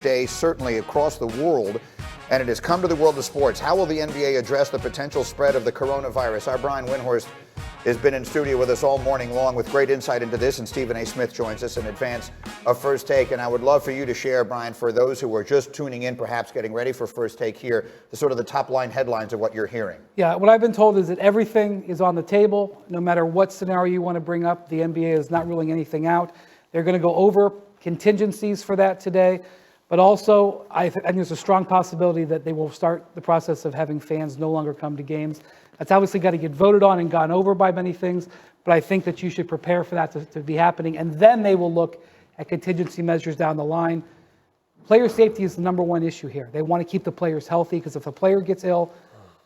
day, certainly across the world, and it has come to the world of sports. How will the NBA address the potential spread of the coronavirus? Our Brian Windhorst has been in studio with us all morning long with great insight into this, and Stephen A. Smith joins us in advance of First Take. And I would love for you to share, Brian, for those who are just tuning in, perhaps getting ready for First Take here, the sort of the top line headlines of what you're hearing. Yeah, what I've been told is that everything is on the table. No matter what scenario you want to bring up, the NBA is not ruling anything out. They're going to go over contingencies for that today. But also, I think there's a strong possibility that they will start the process of having fans no longer come to games. That's obviously got to get voted on and gone over by many things, but I think that you should prepare for that to be happening, and then they will look at contingency measures down the line. Player safety is the number one issue here. They want to keep the players healthy, because if a player gets ill,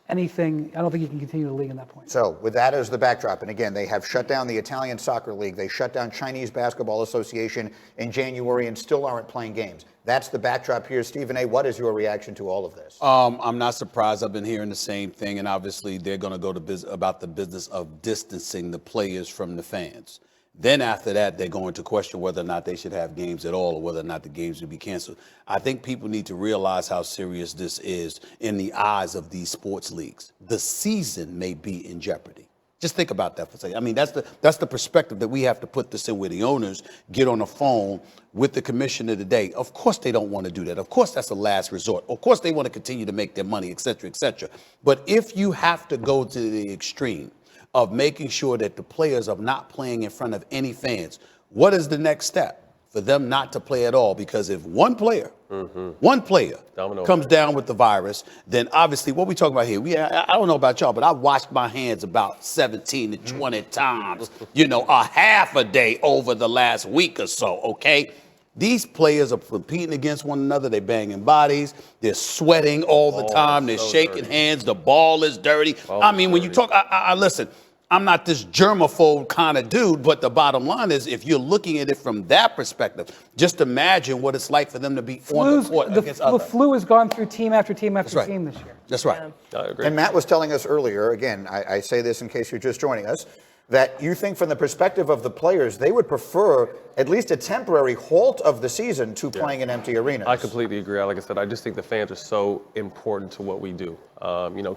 anything, I don't think you can continue the league at that point. So with that as the backdrop, and again, they have shut down the Italian Soccer League, they shut down Chinese Basketball Association in January and still aren't playing games. That's the backdrop here. Stephen A., what is your reaction to all of this? I'm not surprised. I've been hearing the same thing, and obviously they're going to go to about the business of distancing the players from the fans. Then after that, they're going to question whether or not they should have games at all or whether or not the games would be canceled. I think people need to realize how serious this is in the eyes of these sports leagues. The season may be in jeopardy. Just think about that for a second. I mean, that's the perspective that we have to put this in, where the owners get on the phone with the commissioner today. Of course they don't want to do that. Of course that's a last resort. Of course they want to continue to make their money, et cetera, et cetera. But if you have to go to the extreme of making sure that the players are not playing in front of any fans, what is the next step? For them not to play at all, because if one player comes down with the virus, then obviously what we talking about here, I don't know about y'all, but I washed my hands about 17 to 20 times, a half a day over the last week or so, okay? These players are competing against one another. They're banging bodies. They're sweating all the time. They're shaking hands. The ball is dirty. When you talk, I listen, I'm not this germaphobe kind of dude, but the bottom line is, if you're looking at it from that perspective, just imagine what it's like for them to be on the court against others. The flu has gone through team after team after team this year. That's right. Yeah. I agree. And Matt was telling us earlier, again, I say this in case you're just joining us, that you think from the perspective of the players, they would prefer at least a temporary halt of the season to playing in empty arenas. I completely agree. Like I said, I just think the fans are so important to what we do.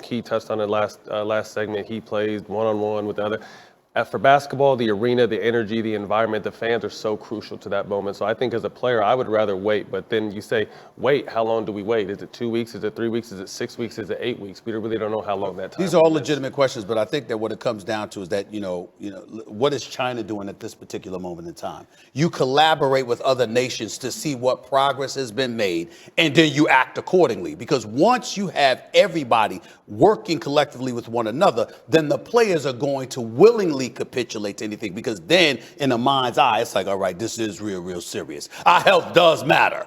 Key touched on it last segment. He plays one-on-one with the other. For basketball, the arena, the energy, the environment, the fans are so crucial to that moment. So I think as a player, I would rather wait. But then you say, wait, how long do we wait? Is it 2 weeks? Is it 3 weeks? Is it 6 weeks? Is it 8 weeks? We really don't know how long that time is. These are all legitimate questions, but I think that what it comes down to is that, what is China doing at this particular moment in time? You collaborate with other nations to see what progress has been made, and then you act accordingly. Because once you have everybody working collectively with one another, then the players are going to willingly capitulate to anything, because then in the mind's eye, it's like, all right, this is real serious. Our health does matter.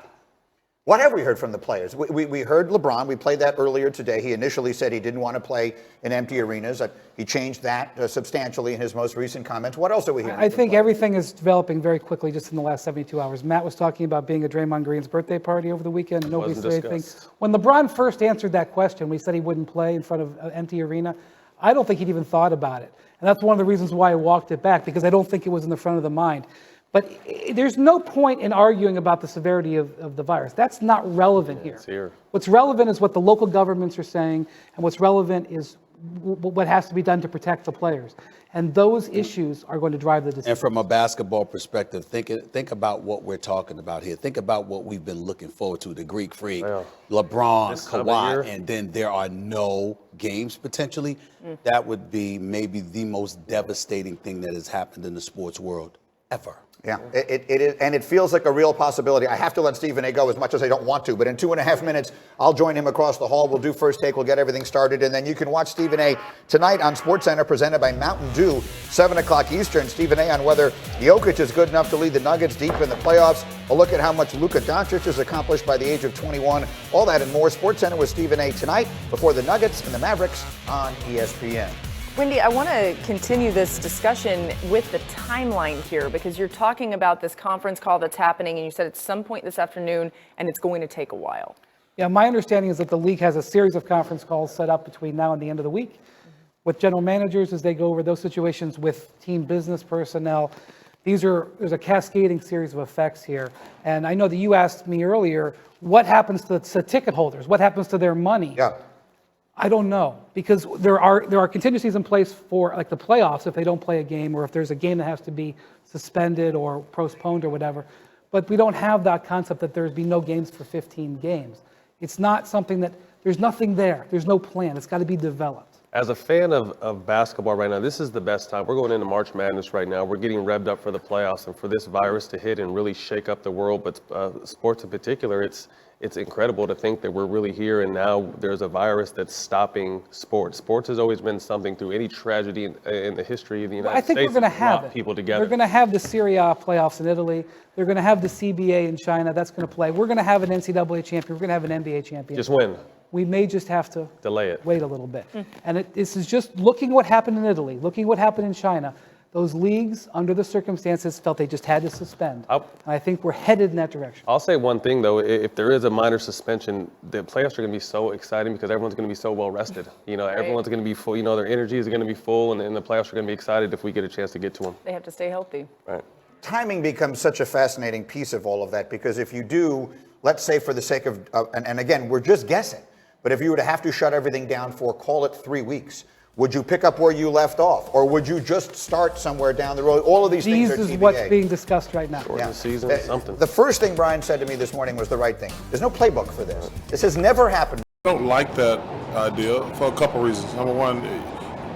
What have we heard from the players? We heard LeBron. We played that earlier today. He initially said he didn't want to play in empty arenas. He changed that substantially in his most recent comments. What else are we hearing? I think everything is developing very quickly just in the last 72 hours. Matt was talking about being at Draymond Green's birthday party over the weekend. Nobody said anything. When LeBron first answered that question, we said he wouldn't play in front of an empty arena, I don't think he'd even thought about it. And that's one of the reasons why I walked it back, because I don't think it was in the front of the mind. But there's no point in arguing about the severity of the virus. That's not relevant here. What's relevant is what the local governments are saying, and what's relevant is what has to be done to protect the players. And those issues are going to drive the decision. And from a basketball perspective, think about what we're talking about here. Think about what we've been looking forward to, the Greek Freak, LeBron, Kawhi, and then there are no games potentially. That would be maybe the most devastating thing that has happened in the sports world ever. Yeah, it is, and it feels like a real possibility. I have to let Stephen A. go as much as I don't want to, but in 2.5 minutes, I'll join him across the hall. We'll do First Take. We'll get everything started, and then you can watch Stephen A. tonight on SportsCenter, presented by Mountain Dew, 7 o'clock Eastern. Stephen A. on whether Jokic is good enough to lead the Nuggets deep in the playoffs. A look at how much Luka Doncic has accomplished by the age of 21. All that and more. SportsCenter with Stephen A. tonight before the Nuggets and the Mavericks on ESPN. Wendy, I want to continue this discussion with the timeline here, because you're talking about this conference call that's happening, and you said it's some point this afternoon, and it's going to take a while. Yeah, my understanding is that the league has a series of conference calls set up between now and the end of the week with general managers as they go over those situations with team business personnel. There's a cascading series of effects here. And I know that you asked me earlier, what happens to ticket holders? What happens to their money? Yeah. I don't know, because there are contingencies in place for like the playoffs if they don't play a game, or if there's a game that has to be suspended or postponed or whatever. But we don't have that concept that there's be no games for 15 games. It's not something that, there's nothing there. There's no plan. It's got to be developed. As a fan of basketball right now, this is the best time. We're going into March Madness right now. We're getting revved up for the playoffs, and for this virus to hit and really shake up the world, but sports in particular, it's incredible to think that we're really here, and now there's a virus that's stopping sports. Sports has always been something through any tragedy in the history of the United States. I think we're going to have it. People together. They're going to have the Serie A playoffs in Italy. They're going to have the CBA in China. That's going to play. We're going to have an NCAA champion. We're going to have an NBA champion. Just win. We may just have to Delay it. wait a little bit. And this is just looking what happened in Italy, looking what happened in China. Those leagues, under the circumstances, felt they just had to suspend. And I think we're headed in that direction. I'll say one thing, though. If there is a minor suspension, the playoffs are going to be so exciting because everyone's going to be so well rested. Everyone's going to be full. Their energy is going to be full, and the playoffs are going to be excited if we get a chance to get to them. They have to stay healthy. Right. Timing becomes such a fascinating piece of all of that, because if you do, let's say for the sake of, and again, we're just guessing, but if you were to have to shut everything down for, call it 3 weeks, would you pick up where you left off, or would you just start somewhere down the road? All of these things are TBA. This is what's being discussed right now. The season, something. The first thing Brian said to me this morning was the right thing. There's no playbook for this. This has never happened. I don't like that idea for a couple reasons. Number one,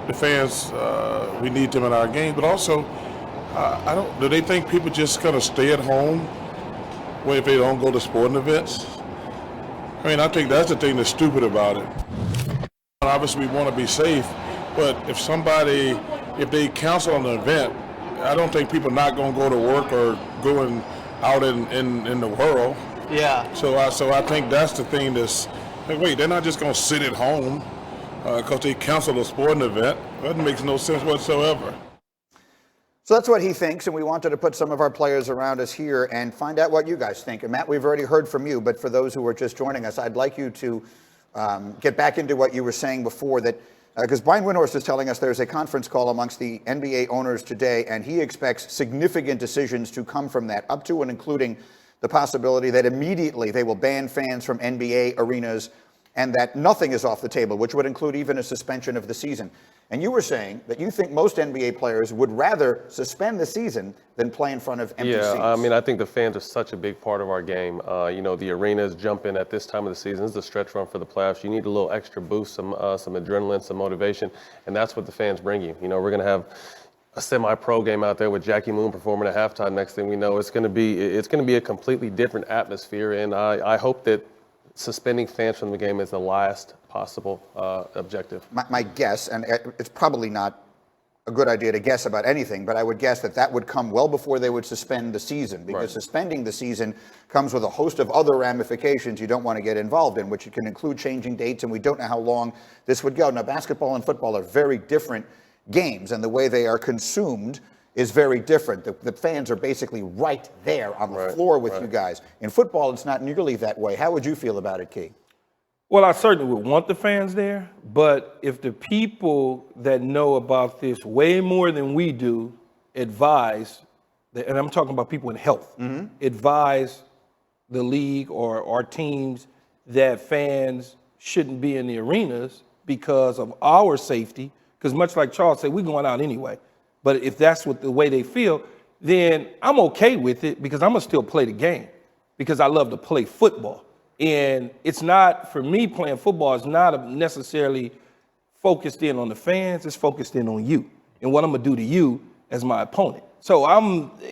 the fans, we need them in our games, but also, do they think people just gonna stay at home if they don't go to sporting events? I think that's the thing that's stupid about it. Obviously, we want to be safe, but if they cancel an event, I don't think people are not going to go to work or going out in the world. Yeah. So I think that's the thing that's, wait, they're not just going to sit at home because they canceled a sporting event. That makes no sense whatsoever. So that's what he thinks, and we wanted to put some of our players around us here and find out what you guys think. And Matt, we've already heard from you, but for those who are just joining us, I'd like you to get back into what you were saying before, that because Brian Windhorst is telling us there's a conference call amongst the NBA owners today, and he expects significant decisions to come from that, up to and including the possibility that immediately they will ban fans from NBA arenas, and that nothing is off the table, which would include even a suspension of the season. And you were saying that you think most NBA players would rather suspend the season than play in front of empty seats. I think the fans are such a big part of our game. The arenas jump in at this time of the season. It's the stretch run for the playoffs. You need a little extra boost, some adrenaline, some motivation, and that's what the fans bring you. We're going to have a semi-pro game out there with Jackie Moon performing at halftime. Next thing we know, it's going to be a completely different atmosphere, and I hope that suspending fans from the game is the last possible objective. My guess, and it's probably not a good idea to guess about anything, but I would guess that would come well before they would suspend the season, because suspending the season comes with a host of other ramifications you don't want to get involved in, which can include changing dates, and we don't know how long this would go. Now, basketball and football are very different games, and the way they are consumed is very different. The fans are basically right there on the floor with you guys. In football, it's not nearly that way. How would you feel about it, Key? Well, I certainly would want the fans there, but if the people that know about this way more than we do advise, and I'm talking about people in health, advise the league or our teams that fans shouldn't be in the arenas because of our safety, because much like Charles said, we're going out anyway. But if that's what the way they feel, then I'm okay with it, because I'm going to still play the game, because I love to play football. And it's not, for me, playing football is not necessarily focused in on the fans, it's focused in on you and what I'm going to do to you as my opponent. So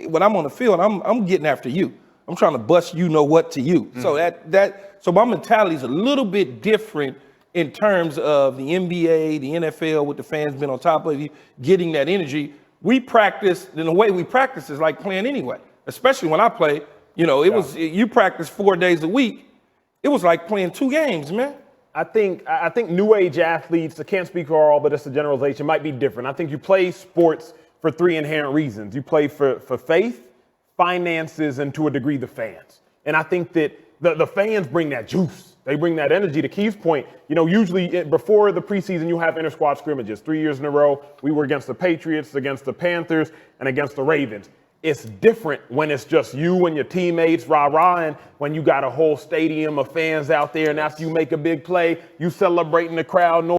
when I'm on the field, I'm getting after you. I'm trying to bust you know what to you. So so my mentality is a little bit different in terms of the NBA, the NFL, with the fans being on top of you, getting that energy. We practice, and the way we practice is like playing anyway, especially when I play. You practice 4 days a week. It was like playing 2 games, man. I think new age athletes, I can't speak for all, but it's a generalization, might be different. I think you play sports for 3 inherent reasons. You play for faith, finances, and to a degree the fans. And I think that the fans bring that juice. They bring that energy. To Keith's point, usually before the preseason, you have inter-squad scrimmages. 3 years in a row, we were against the Patriots, against the Panthers, and against the Ravens. It's different when it's just you and your teammates rah-rahing, when you got a whole stadium of fans out there, and after you make a big play, you celebrating the crowd.